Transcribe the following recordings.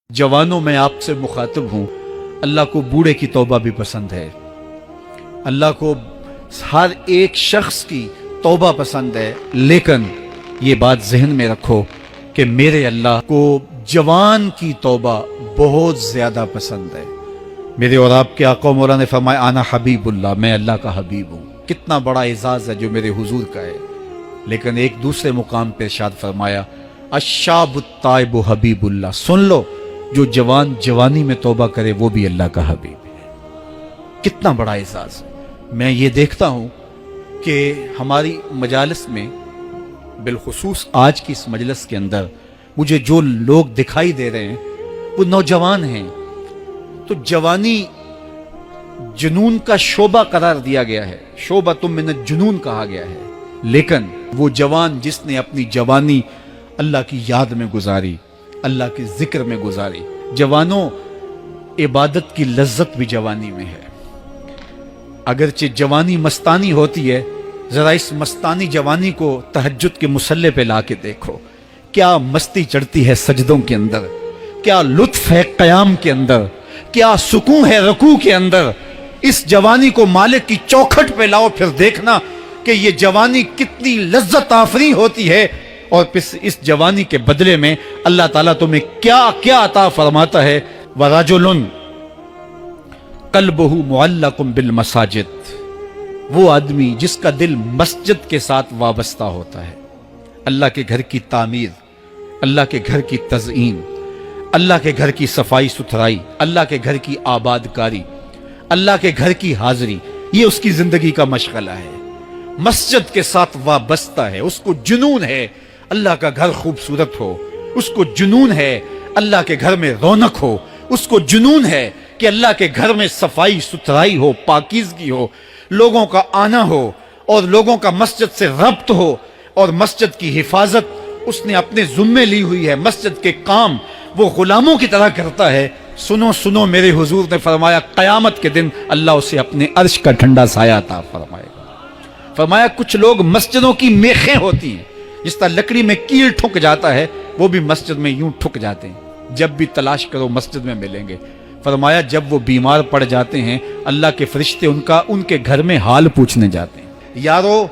जवानों में आपसे मुखातिब हूँ, अल्लाह को बूढ़े की तौबा भी पसंद है। अल्लाह को हर एक शख्स की तौबा पसंद है, लेकिन ये बात जहन में रखो कि मेरे अल्लाह को जवान की तौबा बहुत ज़्यादा पसंद है। मेरे और आपके आका मौला ने फरमाया आना हबीबुल्लाह, मैं अल्लाह का हबीब हूँ। कितना बड़ा एजाज़ है जो मेरे हुजूर का है। लेकिन एक दूसरे मुकाम पे इरशाद फरमाया अशाबुत ताइबु हबीबुल्लाह, सुन लो जो जवान जवानी में तौबा करे वो भी अल्लाह का हबीब है। कितना बड़ा एजाज़। मैं ये देखता हूँ कि हमारी मजालिस में, बिलखुसूस आज की इस मजलिस के अंदर मुझे जो लोग दिखाई दे रहे हैं वो नौजवान हैं। तो जवानी जुनून का शोबा करार दिया गया है, शोबा तुम मिन जुनून कहा गया है। लेकिन वो जवान जिसने अपनी जवानी अल्लाह की याद में गुजारी, अल्लाह के जिक्र में गुजारी। जवानों, इबादत की लज्जत भी जवानी में है। अगरचे जवानी मस्तानी होती है, जरा इस मस्तानी जवानी को तहज्जुद के मुसल्ले पे ला के देखो, क्या मस्ती चढ़ती है सजदों के अंदर, क्या लुत्फ है क़याम के अंदर, क्या सुकून है रुकू के अंदर। इस जवानी को मालिक की चौखट पे लाओ, फिर देखना कि ये जवानी कितनी लज्जत आफरी होती है। और इस जवानी के बदले में अल्लाह ताला तुम्हें क्या क्या अता फरमाता है। वराजुलुन कल्बुहु मुअल्लकुम बिल मसाजिद, वो आदमी जिसका दिल मस्जिद के साथ वाबस्ता होता है। अल्लाह के घर की तामीर, अल्लाह के घर की तज़ईन, अल्लाह के घर की सफाई सुथराई, अल्लाह के घर की आबादकारी, अल्लाह के घर की हाजिरी, ये उसकी जिंदगी का मशगला है। मस्जिद के साथ वाबस्ता है, उसको जुनून है अल्लाह का घर खूबसूरत हो, उसको जुनून है अल्लाह के घर में रौनक हो, उसको जुनून है कि अल्लाह के घर में सफाई सुथराई हो, पाकीज़गी हो, लोगों का आना हो और लोगों का मस्जिद से रब्त हो और मस्जिद की हिफाजत उसने अपने ज़ुम्मे ली हुई है। मस्जिद के काम वो गुलामों की तरह करता है। सुनो सुनो, मेरे हुजूर ने फरमाया क़यामत के दिन अल्लाह उसे अपने अर्श का ठंडा साया अता फरमाएगा। फरमाया कुछ लोग मस्जिदों की मेखें होती हैं, जिस तरह लकड़ी में कील ठुक जाता है वो भी मस्जिद में यूं ठुक जाते हैं, जब भी तलाश करो मस्जिद में मिलेंगे। फरमाया जब वो बीमार पड़ जाते हैं अल्लाह के फरिश्ते उनके घर में हाल पूछने जाते हैं। यारो,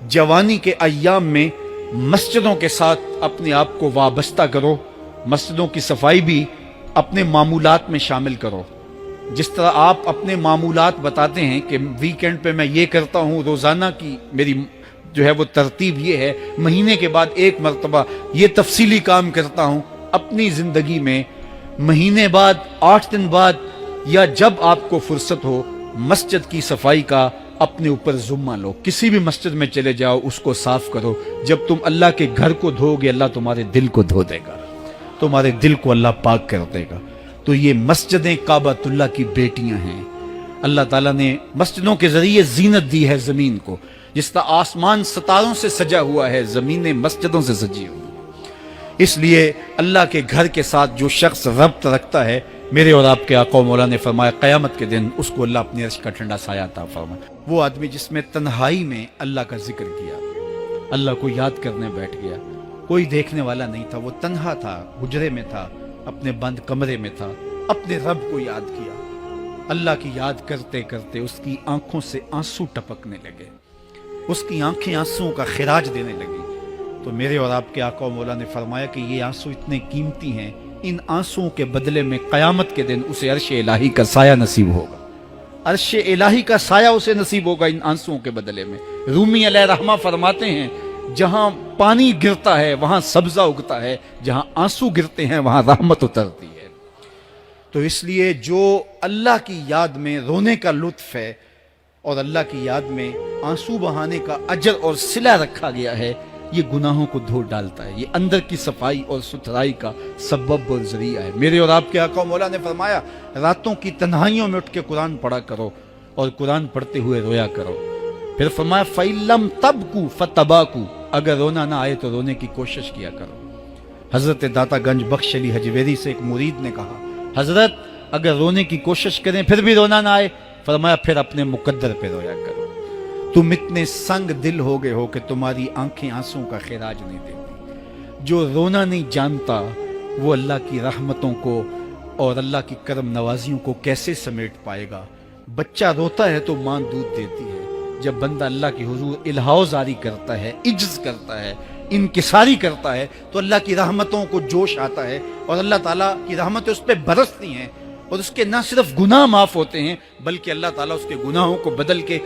जवानी के अय्याम में मस्जिदों के साथ अपने आप को वाबस्ता करो, मस्जिदों की सफाई भी अपने मामूलात में शामिल करो। जिस तरह आप अपने मामूलात बताते हैं कि वीकेंड पे मैं ये करता हूँ, रोज़ाना की मेरी जो है वो तरतीब ये है, महीने के बाद एक मरतबा ये तफसीली काम करता हूँ। अपनी ज़िंदगी में महीने बाद, 8 दिन बाद या जब आपको फुर्सत हो, मस्जिद की सफाई का अपने ऊपर जुम्मा लो। किसी भी मस्जिद में चले जाओ, उसको साफ करो। जब तुम अल्लाह के घर को धोगे, अल्लाह तुम्हारे दिल को धो देगा, तुम्हारे दिल को अल्लाह पाक कर देगा। तो ये मस्जिदें काबतुल्लाह की बेटियां हैं। अल्लाह ताला ने मस्जिदों के जरिए जीनत दी है ज़मीन को। जिस तरह आसमान सितारों से सजा हुआ है, ज़मीनें मस्जिदों से सजी हुई। इसलिए अल्लाह के घर के साथ जो शख्स रब्त रखता है, मेरे और आपके आका मौला ने फरमाया क़यामत के दिन उसको अल्लाह अपने अर्श का ठंडा साया अता फरमाए। वो आदमी जिसमें तन्हाई में अल्लाह का जिक्र किया, अल्लाह को याद करने बैठ गया, कोई देखने वाला नहीं था, वो तन्हा था, हुजरे में था, अपने बंद कमरे में था, अपने रब को याद किया। अल्लाह की याद करते करते उसकी आंखों से आंसू टपकने लगे, उसकी आंखें आंसुओं का खिराज देने लगी। तो मेरे और आपके आका मौला ने फरमाया कि ये आंसू इतने कीमती हैं, इन आंसुओं के बदले में क़यामत के दिन उसे अर्श इलाही का साया नसीब होगा। अर्श इलाही का साया उसे नसीब होगा इन आंसुओं के बदले में। रूमी अलैहिर्रहमा फरमाते हैं जहां पानी गिरता है वहां सब्जा उगता है, जहां आंसू गिरते हैं वहां रहमत उतरती है। तो इसलिए जो अल्लाह की याद में रोने का लुत्फ है और अल्लाह की याद में आंसू बहाने का अजर और सिला रखा गया है, ये गुनाहों को धो डालता है, ये अंदर की सफाई और सुथराई का सबब और जरिया है। मेरे और आपके आका मौला ने फरमाया रातों की तन्हाइयों में उठ के कुरान पढ़ा करो और कुरान पढ़ते हुए रोया करो। फिर फरमाया फ़इल्लम तबकू फ़तबाकू, अगर रोना ना आए तो रोने की कोशिश किया करो। हजरत दाता गंज बख्श अली हजवेरी से एक मुरीद ने कहा, हजरत अगर रोने की कोशिश करें फिर भी रोना ना आए, फरमाया फिर अपने मुकद्दर पे रोया करो। तुम इतने संग दिल हो गए हो कि तुम्हारी आंखें आंसुओं का खिराज नहीं देती। जो रोना नहीं जानता وہ اللہ کی رحمتوں کو اور اللہ کی کرم نوازیوں کو کیسے سمیٹ پائے گا؟ بچہ روتا ہے تو ماں دودھ دیتی ہے، جب بندہ اللہ کی حضور الہاؤ زاری کرتا ہے، عجز کرتا ہے، انکساری کرتا ہے، تو اللہ کی رحمتوں کو جوش آتا ہے، اور اللہ تعالیٰ کی رحمتیں اس پہ برستی ہیں، اور اس کے نہ صرف گناہ معاف ہوتے ہیں بلکہ اللہ تعالیٰ اس کے گناہوں کو بدل کے